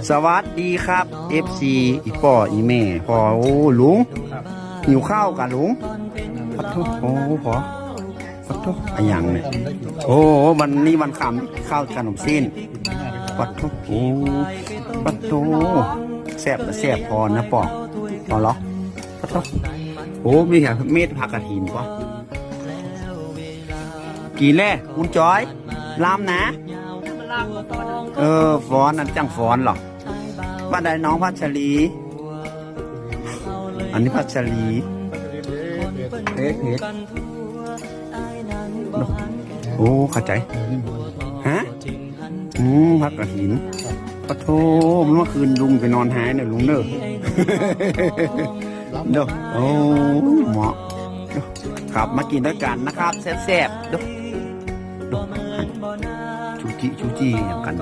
สวัสดีครับ FC อีป่ออีแม่พอโอ้ลุงหิวข้าวกันลุงปัดทุโอ้พอปัดทุอะไรอย่างเนี่ยโอ้วันนี้วันคำข้าวขนมสิ้นปัดทุโอ้ปัดทุแซ่บแซ่บพอนะป่อพอเหรอปัดทุโอ้มีอย่างเม็ดผักกระถินป่ะกี่แล่คุณจอยลามนะฟอนนั่นจังฟอนหรอบ้านใดน้องพัชรีอันนี้พัชรีเฮ็ดโอ้เข้าใจฮะพักกระหินปะโถเมื่อคืนลุงไปนอนหายเนี่ยลุงเด้อเด้อโอ้เหมาะครับมากินด้วยกันนะครับแซ่บๆเด้อชูจีอย่างกัน